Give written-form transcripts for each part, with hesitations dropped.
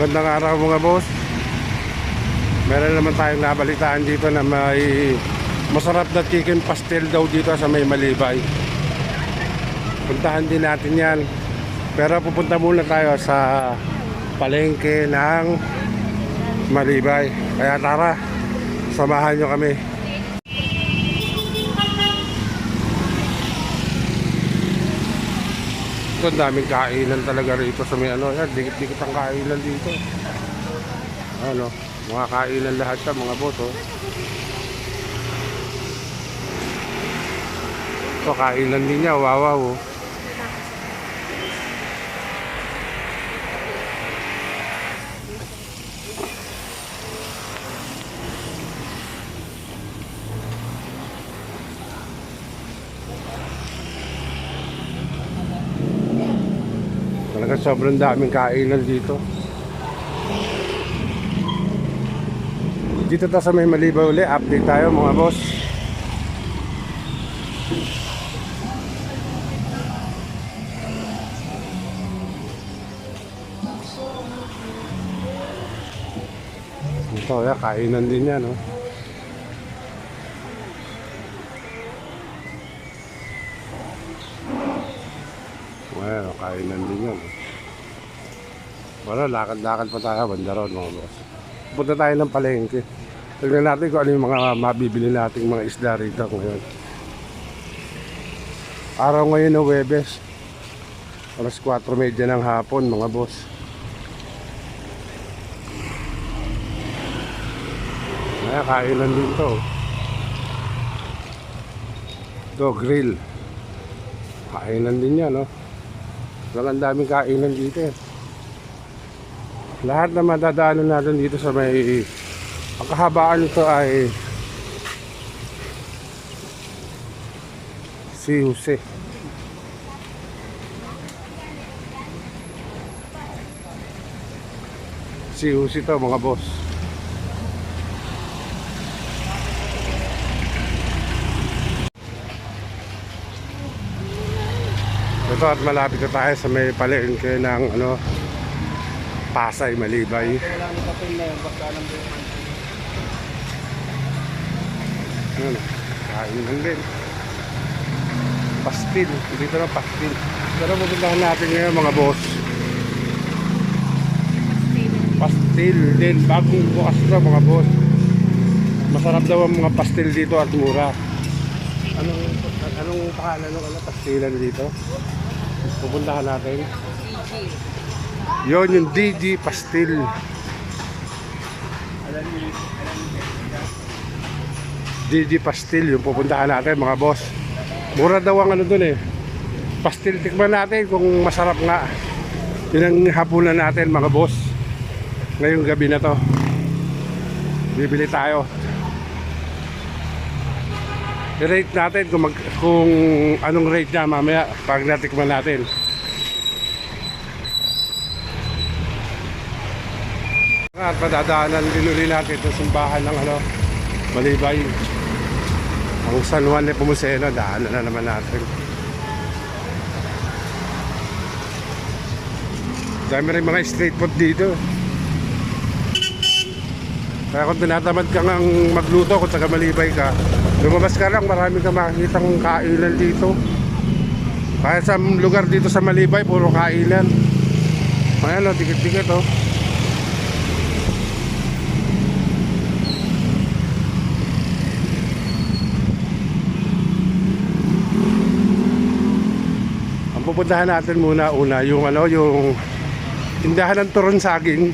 Magandang araw mga boss. Meron naman tayong nabalitaan dito na may masarap na chicken pastel daw dito sa may Malibay. Puntahan din natin yan. Pero pupunta muna tayo sa palengke ng Malibay. Kaya tara, samahan nyo kami. Ito, daming kainan talaga rito sa may ano. Yan, dikit-dikit ang kainan dito. Ano, mga kainan lahat siya mga boss, oh. Ito, kainan din niya, wawaw, oh. Talaga sobrang daming kainan dito. Dito tayo sa may Malibay uli, update tayo mga boss. Ito, ya, kainan din yan, no? Well, kainan din yan, no? Wala, lakad-lakad pa tayo, bandaron mga boss. Punta tayo ng palengke. Tignan natin kung ano yung mga mabibili nating mga isda rito ngayon. Araw ngayon na Huwebes, alas 4:30 ng hapon mga boss. Kaya kainan din to. Ito, grill. Kainan din yan, no? Ang daming kainan dito. Lahat na madadaanan natin dito sa may, ang kahabaan nito ay si Jose. Si Jose to mga boss. Ito, at malapit na tayo sa may palengke ng ano, Pasay, Malibay. Ano, kainan din. Pastil, dito na pastil. Pero pupuntahan natin ngayon mga boss. Pastil din, bagong bukas na mga boss. Masarap daw ang mga pastil dito at mura. Anong pangalan ng pastilan dito? Pupuntahan natin. Yon yung DG Pastil. DG Pastil yung pupuntahan natin mga boss. Mura daw ang ano dun eh. Pastil, tikman natin kung masarap nga. Yun ang hapunan natin mga boss. Ngayong gabi na to. Bibili tayo. I-rate natin kung anong rate niya mamaya pag natikman natin. At padadaanan din ulit natin ito simbahan ng ano, Malibay. Ang San Juan de Pomuceno, daanan na naman natin. Dami rin mga street food dito. Kaya kung tinatamad ka ngang magluto kung taga Malibay ka, lumabas ka lang, marami kang makikitang kainan dito. Kaya sa lugar dito sa Malibay, puro kainan. Ayan o, dikit-dikit o. Ang pupuntahan natin muna, yung ano, yung tindahan ng turon saging.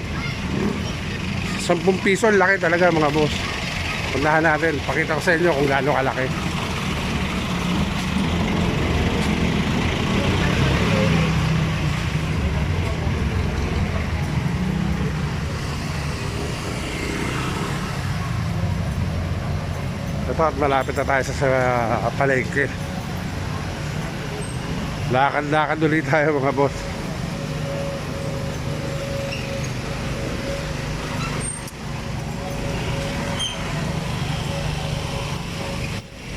10 piso, laki talaga mga boss. Puntahan natin, pakita ko sa inyo kung gaano kalaki. Ito, at malapit na tayo sa palengke. Lakad-lakad ulit tayo mga boss.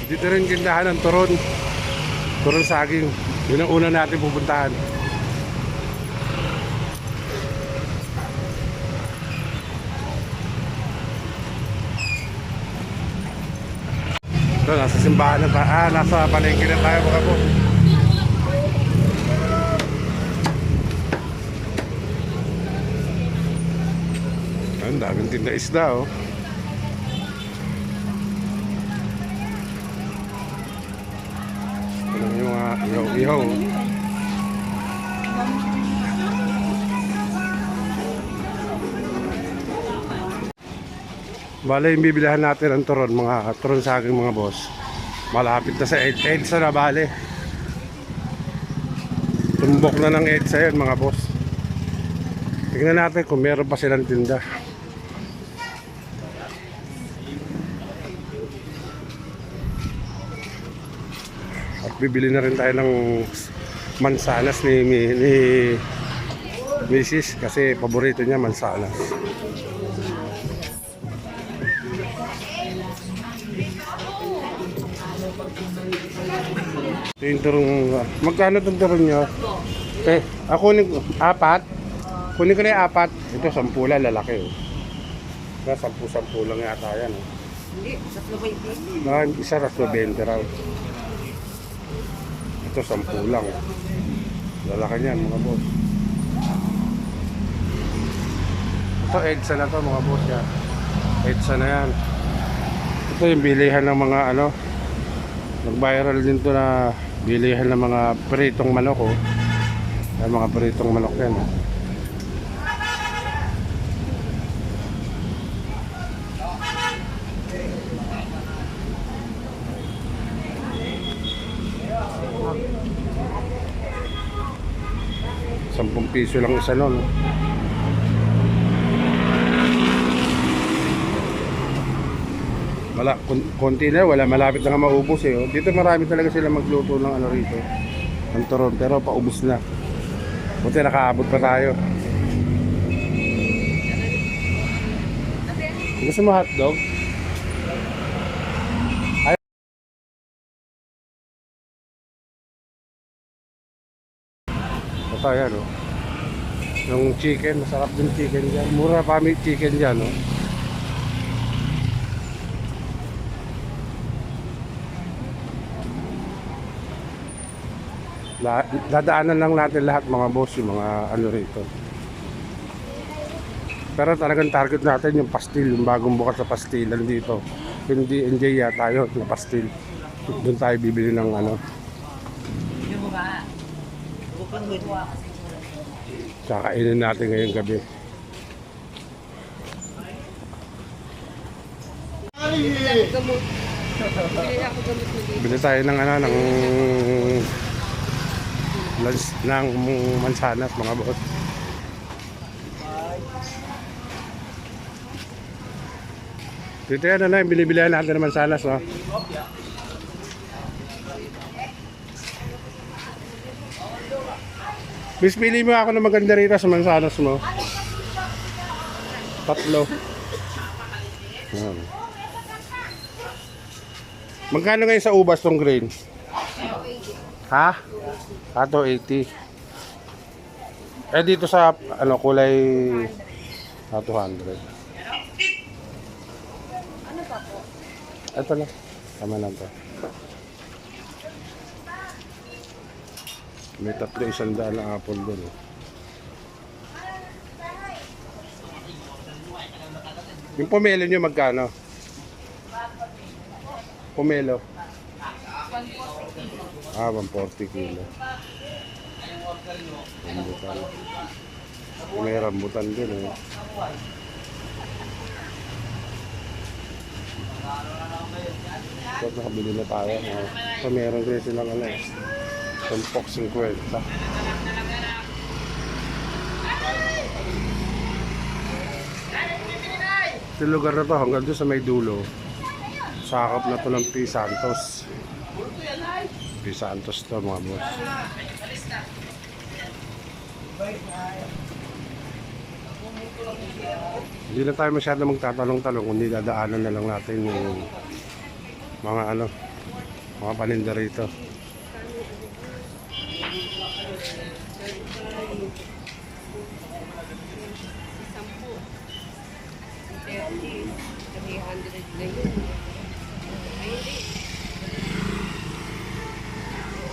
Dito rin tindahan ng turon. Turon saging. Yun ang una natin pupuntahan. Ito, nasa simbahan na tayo. Nasa palengke na tayo mga boss. Ang daming tinda isda oh. Ito lang yung mga ihaw-ihaw oh. Bale, yung bibilihan natin ang turon, mga turon sa aking mga boss. Malapit na sa EDSA na bale. Tumbok na ng EDSA yun mga boss. Tingnan natin kung meron pa silang tinda. At bibili na rin tayo ng mansanas ni Mrs. kasi paborito niya mansanas. Ito yung turong, magkano itong turong nyo? Ako kunin ko, 4. Kunin ko na yung 4. Ito 10 lang, lalaki oh. Kaya 10 lang yata yan oh. Hindi, 3.20. Isa 20 raw. Ito 10 lang oh. Lalaki niyan mga boss. Ito EDSA na to mga boss ya. EDSA na yan. Ito yung bilihan ng mga ano, nag-viral din to na bilihan ng mga pritong manok oh. Ay, mga pritong manok yan oh. ₱10 lang isa nun. Wala, konti na, wala, malapit na nga maubos eh. Dito marami talaga sila magluto ng ano rito, ng turon, pero paubos na. Buti nakaabot pa tayo. Gusto mo hotdog? Ay, ito yan oh. Yung chicken, masarap din chicken dyan. Mura pa may chicken dyan oh. Dadaanan lang natin lahat mga boss yung mga ano rito. Pero talagang target natin yung pastil, yung bagong bukas sa pastilan dito. Hindi enjoy tayo ng pastil. Doon tayo bibili ng ano. Kakainin natin ngayong gabi. Bili tayo ng ano, ng lunch ng mansanas mga boss. Dito yan na yung binibilihan natin ng mansanas no? Bis, pili mo ako na maganda rito sa mansanas mo. 3. Yan. Magkano ngayon sa ubas tong green? Ha? Ato 80. Eh dito sa ano kulay 200. Ano pa po? Ito lang. Tama lang to. May 300 na apple doon. Yung pomelo nyo magkano? Pomelo. 140 kilo. Rambutan. May rambutan din eh. So, nakabili na tayo. So, meron din silang ano eh. Tumpok 50. Yung lugar na to hanggang doon sa may dulo. Sakop na to ng P. Santos. P. Santos to mga boss. Hindi na tayo masyado magtatalong-talong, kundi dadaanan na lang natin yung mga ano, mga paninda rito.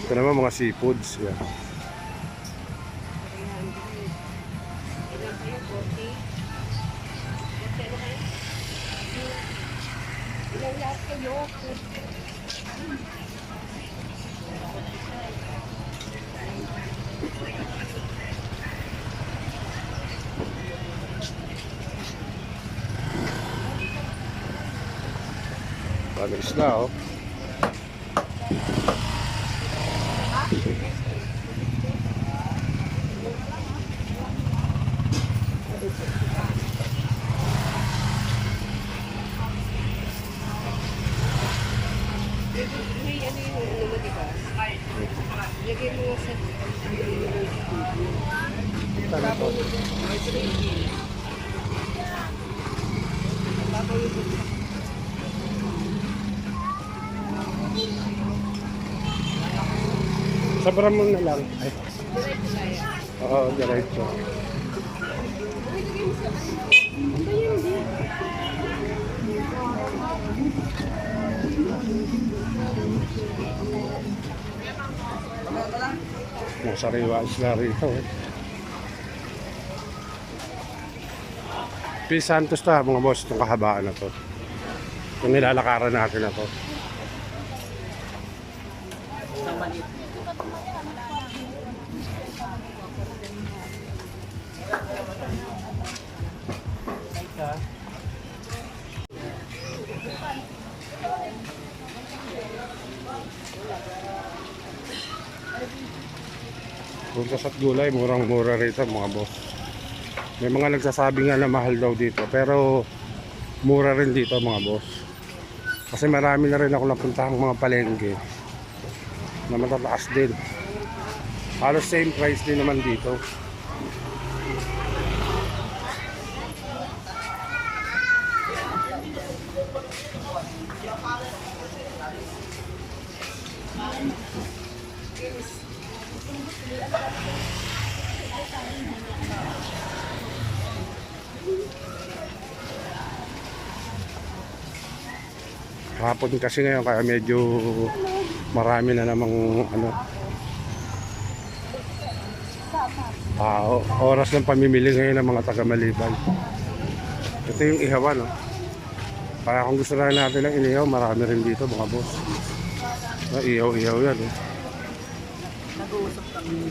Ito naman mga seafoods. Yan. 300. Ilan kayo? 40? 40 ano kayo? Ilan lahat kayo? Ano isla, oh. May ano yung ano mo, diba? Lagay mo sa... Ano to? Sabra mo na lang. Ay. Oo, diretso. Yung sariwa isla rito. P. Santos to, mga boss, itong kahabaan na to. Itong nilalakaran natin na to. Prutas at gulay, murang-mura rito mga boss. May mga nagsasabi nga na mahal daw dito, pero mura rin dito mga boss. Kasi marami na rin ako napuntahang mga palengke na matataas din. Halos same price din naman dito. Hapon kasi ngayon kaya medyo marami na namang ano oras ng pamimili ngayon ng mga taga Maliban. Ito yung ihawan, no? Kaya kung gusto na natin ng inihaw, marami rin dito mga boss. Ihaw-ihaw yan, eh. Nag-uusap kami.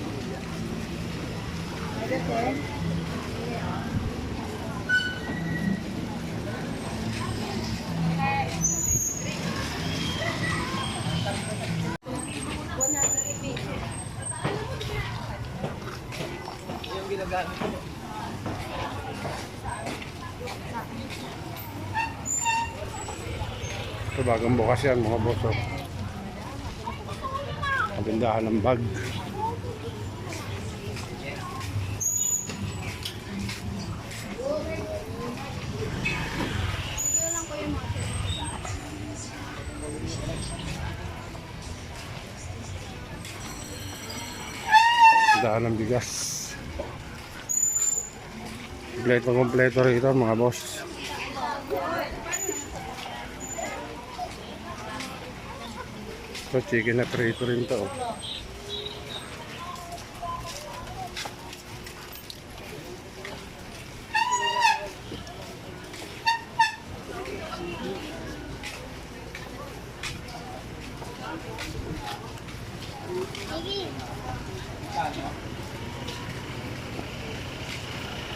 Yung ginagamit ko. Ito bagong bukas yan mga boss, oh. Katindahan ng bag. Katindahan ng bigas. Kompleto rito mga boss. So chicken na prito rin to.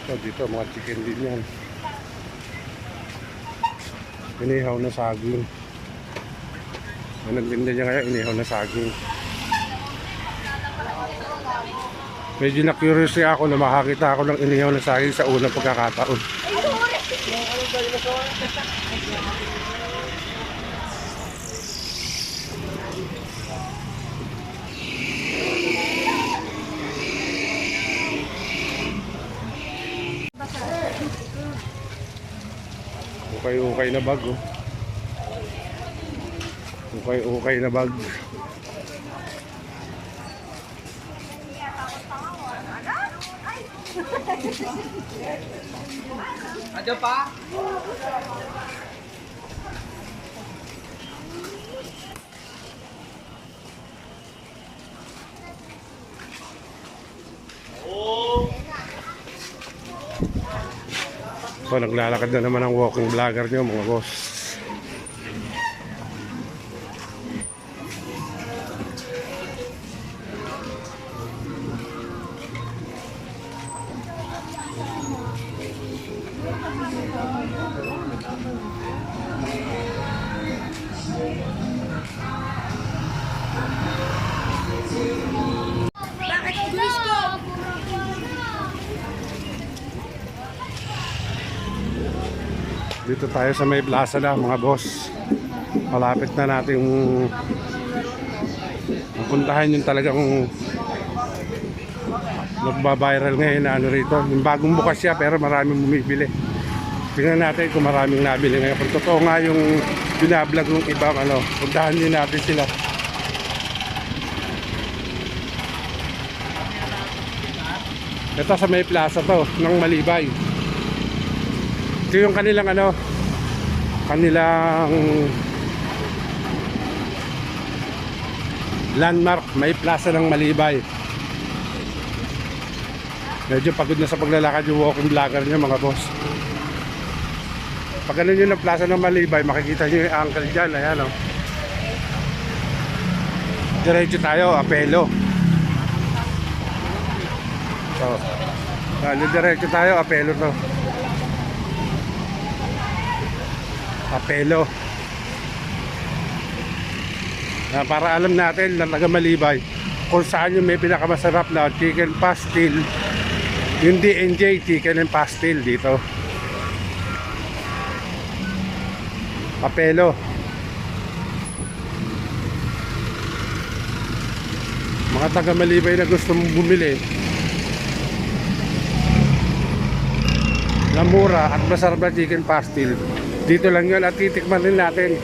So dito mga chicken din yan. Inihaw na saging. Anong tinda niya kaya inihaw na saging. Medyo na-curious ako na makakita ako ng inihaw na saging sa unang pagkakataon. Ukay-ukay na bag, oh. Ukay na bag. Ano pa? So, naglalakad na naman ang walking vlogger nyo mga boss. Dito tayo sa may plaza na mga boss. Malapit na natin puntahan yung talagang nagba-viral ngayon na ano rito. Yung bagong bukas siya pero maraming bumibili. Tingnan natin kung maraming nabili ngayon. Kung totoo nga yung binablog ng ibang ano, puntahan din natin sila. Ito sa may plaza to ng Malibay. Ito yung kanilang ano, kanilang landmark, may plaza ng Malibay. Medyo pagod na sa paglalakad yung walking vlogger nyo mga boss. Pag ano nyo ng plaza ng Malibay, makikita nyo yung uncle dyan, ayan o. Diretso tayo, Apelo. So, diretso tayo, Apelo to. Apelo. Para alam natin na taga Malibay kung saan yung may pinakamasarap na chicken pastil, yung D&J chicken and pastil dito. Apelo. Mga taga Malibay na gusto mong bumili na mura at masarap na chicken pastil, dito lang yun at titikman rin natin.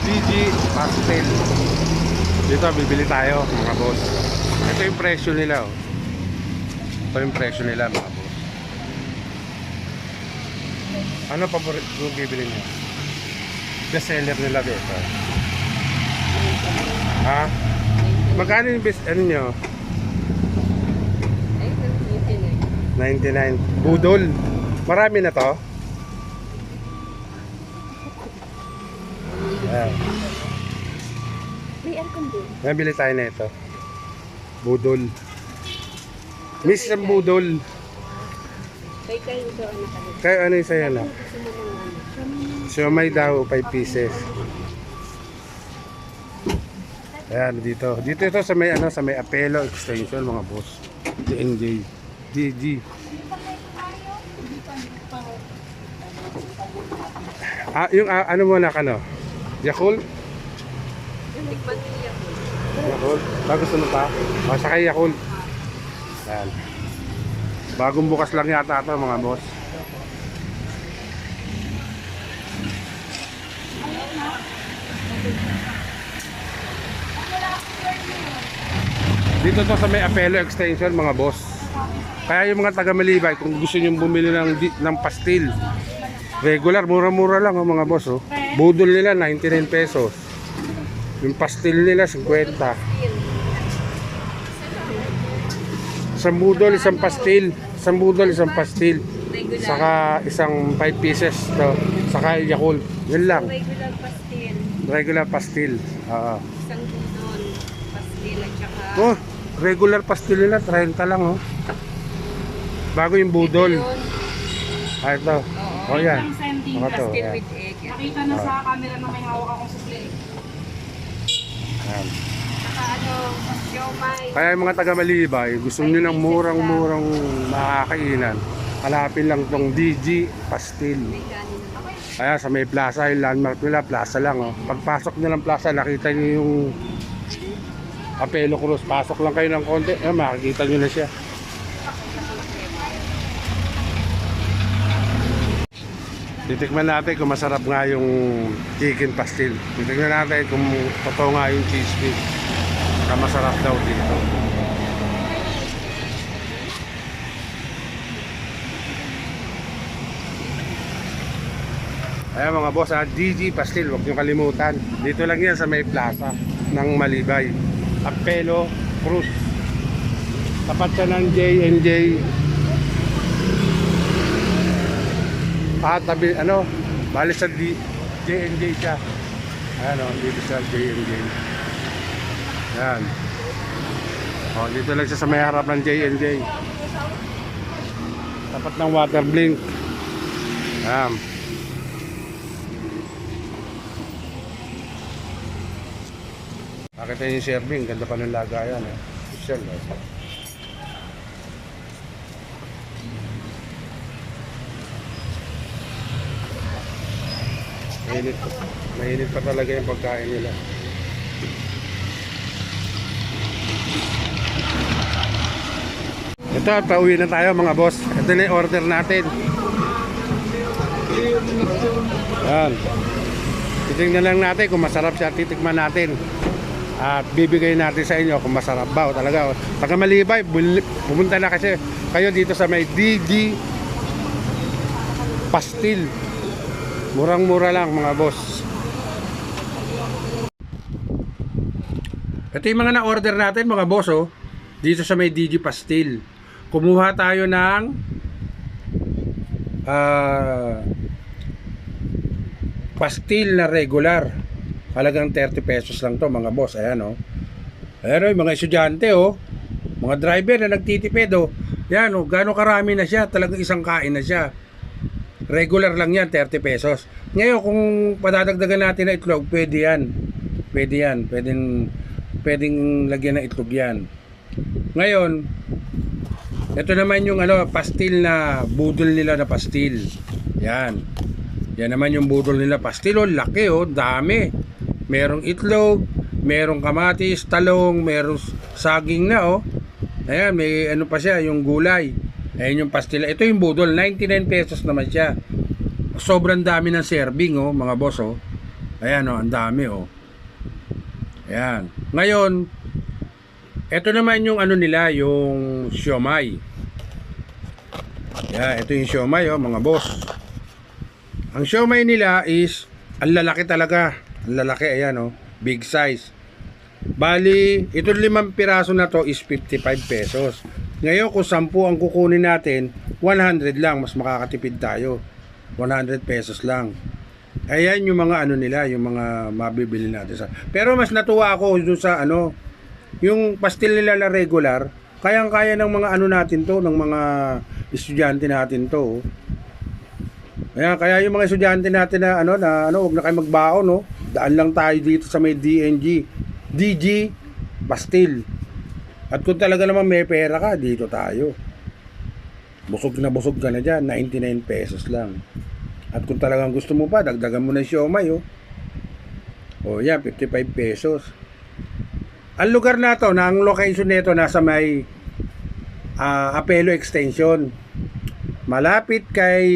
DG Pastel. Dito bibili tayo mga boss. Ito yung presyo nila oh. Ito yung presyo nila mga boss. Ano paborito yung bibili niyo? Best seller nila dito. Ha? Magkano yung best ano nyo? 99. Budol. Marami na to. Ayan. May aircon din. Nabili tayo na ito. Budol. Miss ang budol. Kaya kayo ito ano kami. Kayo ano yung sa'yo na? Gusto mo ng ano? Siomay daw, 5 pieces. Ayan, dito. Dito ito sa may ano, sa may Apelo extension mga boss. DNJ. DG. Yung ano mo na kano? Yakult? Tikman niya po. Yakult? Gusto mo pa? O, sakay Yakult. Ayan. Bagong bukas lang yata ito mga boss. Dito to sa may Apelo extension mga boss. Kaya yung mga taga Malibay kung gusto niyo bumili ng pastil, regular mura-mura lang oh, mga boss oh. Budol nila 99 pesos. Yung pastil nila 50. Isang budol, isang pastil. Isang budol, isang pastil. Saka isang 5 pieces to. Saka Yakult. Yun lang. Regular pastil. Regular pastil. Oo. Isang budol. Pastil at saka... Oh, regular pastil nila 30 lang oh. Bago yung budol. Ah, ito. Oh, yan. Mga to. Pastil Yan. with egg. Nakita na sa camera na may hawak akong sukli. Yan. Saka ano, siomay. Kaya yung mga taga Malibay, gusto nyo ng murang-murang makakainan, hanapin lang tong DG Pastil. May kanin na. Kaya sa may plaza, yung landmark nila, plaza lang oh. Pagpasok nyo ng plaza, nakita nyo yung Apelo Cruz. Pasok lang kayo ng konti, makikita nyo na siya. Titikman natin kung masarap nga yung chicken pastil. Titikman natin kung totoo nga yung cheese cake. Saka masarap daw dito. Ayan mga boss, DG Pastil, huwag nyo kalimutan. Dito lang yan sa may plaza ng Malibay. Apelo Cruz. Tapat siya ng J&J tabi, ano, bali sa J&J siya. Ayan o, dito sa J&J. Ayan. O, dito lang siya sa may harap ng J&J. Tapat ng water blink. Ayan. Nakita niyo yung serving, ganda pa ng lagayan. Official. Mainit pa talaga yung pagkain nila. Ito, pauwi na tayo mga boss. Ito na yung order natin. Yan. Titingnan lang natin kung masarap siya. Titikman natin. At bibigay natin sa inyo kung masarap ba o talaga. Taga Malibay, pumunta na kasi kayo dito sa may DG Pastil. Murang-mura lang mga boss. Ito yung mga na-order natin mga boss oh. Dito sa may DG Pastil. Kumuha tayo ng pastil na regular. Halagang 30 pesos lang to mga boss. Ayan oh. Ayan oh, yung mga estudyante oh. Mga driver na nagtitipid oh. Yan oh, gaano karami na siya. Talagang isang kain na siya. Regular lang yan, 30 pesos. Ngayon, kung padadagdagan natin na itlog, pwede yan. Pwede yan. Pwedeng lagyan ng itlog yan. Ngayon, ito naman yung ano, pastil na budol nila na pastil. Yan. Yan naman yung budol nila pastil. Oh, laki oh, dami. Merong itlog, merong kamatis, talong, merong saging na oh. Ayan, may ano pa siya, yung gulay. Ayan yung pastila. Ito yung budol, 99 pesos naman siya. Sobrang dami ng serving oh, mga boss oh. Ayan oh, ang dami oh. Ayan. Ngayon, ito naman yung ano nila, yung siomay. Ayan, ito yung siomay oh, mga boss. Ang siomay nila is, ang lalaki talaga. Ang lalaki, ayan oh, big size. Bali, ito 5 piraso na to is 55 pesos. Ngayon kung 10 ang kukunin natin, 100 lang, mas makakatipid tayo. 100 pesos lang. Ayan yung mga ano nila, yung mga mabibili natin sa. Pero mas natuwa ako doon sa ano, yung pastil nila na regular, kayang-kaya ng mga ano natin to, ng mga estudyante natin to. Ayan, kaya yung mga estudyante natin na ano, huwag na kayo magbaon, no. Daan lang tayo dito sa may DG Pastil. At kung talaga naman may pera ka, dito tayo. Busog ka na dyan, 99 pesos lang. At kung talagang gusto mo pa, dagdagan mo na yung siomay oh. O yan, 55 pesos. Ang lugar na to, ang location nito nasa may Apelo Extension. Malapit kay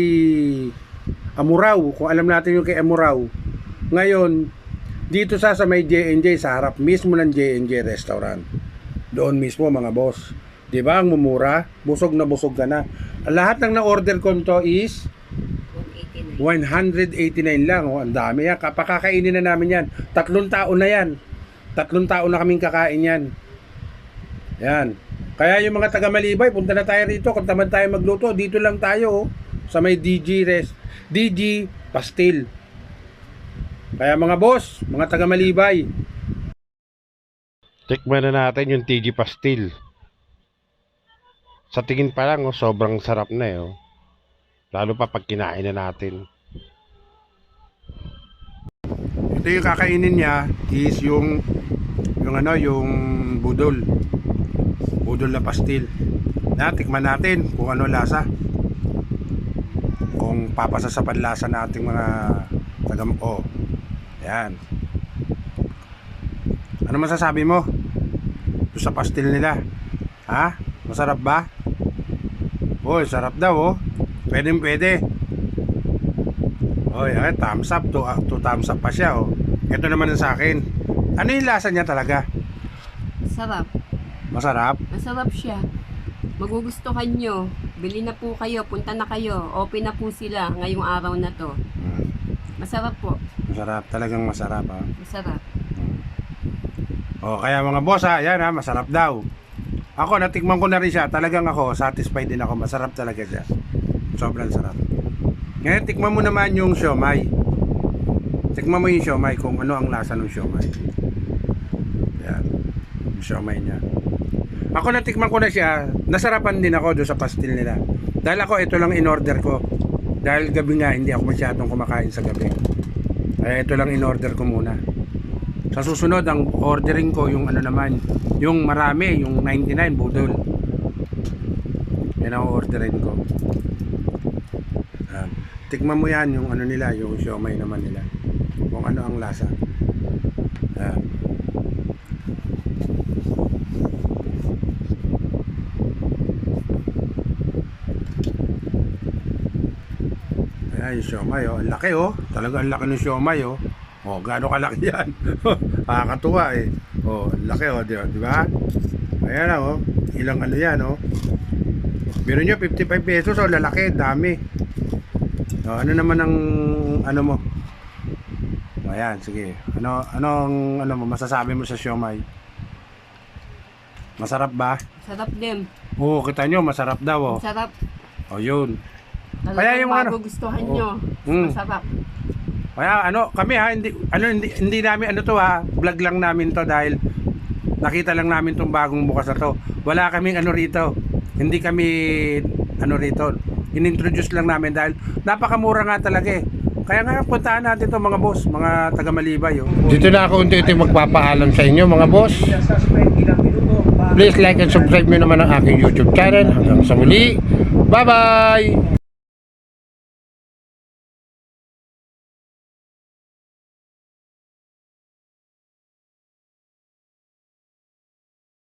Amurao, kung alam natin yung kay Amurao. Ngayon, dito sa may J&J, sa harap mismo ng J&J restaurant. Doon mismo mga boss. Diba ang mumura? Busog ka na. Lahat ng na-order ko nito is 189 lang. Oh, ang dami yan. Kapakakainin na namin yan. 3 taon na yan. 3 taon na kaming kakain yan. Yan. Kaya yung mga taga Malibay, punta na tayo rito. Kung tamad tayo magluto, dito lang tayo. Oh, sa may DG Pastil. Kaya mga boss, mga taga Malibay, tikman na natin yung DG Pastil. Sa tingin pa lang, oh, sobrang sarap na eh. Oh. Lalo pa pag kinain na natin. Ito yung kakainin niya is yung budol. Budol na pastil. Tikman natin kung ano lasa. Kung papasa sa panlasa nating mga taga yan. Ano masasabi mo? Ito sa pastil nila. Ha? Masarap ba? Oy, sarap daw oh. Pwede. Oy, thumbs up. 2 thumbs up pa siya oh. Ito naman sa akin. Ano yung lasa niya talaga? Sarap. Masarap? Masarap siya. Magugustuhan nyo. Bili na po kayo. Punta na kayo. Open na po sila ngayong araw na to. Masarap po. Masarap. Talagang masarap ha. Masarap. O, kaya mga boss ha. Yan ha. Masarap daw. Ako, natikman ko na rin siya. Talagang ako, satisfied din ako. Masarap talaga siya. Sobrang sarap. Ngayon, tikman mo naman yung siomay. Tikman mo yung siomay kung ano ang lasa ng siomay. Yan. Yung siomay niya. Ako natikman ko na siya. Nasarapan din ako doon sa pastil nila. Dahil ako, ito lang in-order ko. Dahil gabi nga, hindi ako masyadong kumakain sa gabi. Kaya ito lang in-order ko muna. Sa susunod, ang ordering ko, yung ano naman, yung marami, yung 99 budol. Yan ang orderin ko. Tikman mo yan, yung ano nila, yung siomay naman nila. Kung ano ang lasa. Ayan, yung siomay, oh. Ang laki, oh. Talaga ang laki ng siomay, oh. Oh, gaano kalaki yan? Nakakatuwa, eh. Oh, ang laki, oh. Di ba? Ayan, oh. Ilang ano yan, oh. Meron nyo, 55 pesos, oh. Lalaki, dami. Oh, ano naman ang ano mo? Ayan, sige. Anong mo masasabi mo sa siomay? Masarap ba? Sarap din. Oo, kita nyo, masarap daw, oh. Sarap. Oh, yun. Talagang Kaya yung ano- magugustuhan Oo. nyo. Mm. Masarap. Kaya kami ha, hindi namin vlog lang namin to dahil nakita lang namin tong bagong bukas na to. Wala kaming rito. Hindi kami rito. In-introduce lang namin dahil napakamura nga talaga eh. Kaya nga puntahan natin to mga boss, mga taga Malibay. Oh. Dito na ako unti-unti magpapaalam sa inyo mga boss. Please like and subscribe nyo naman ang aking YouTube channel. Hanggang sa muli. Bye-bye!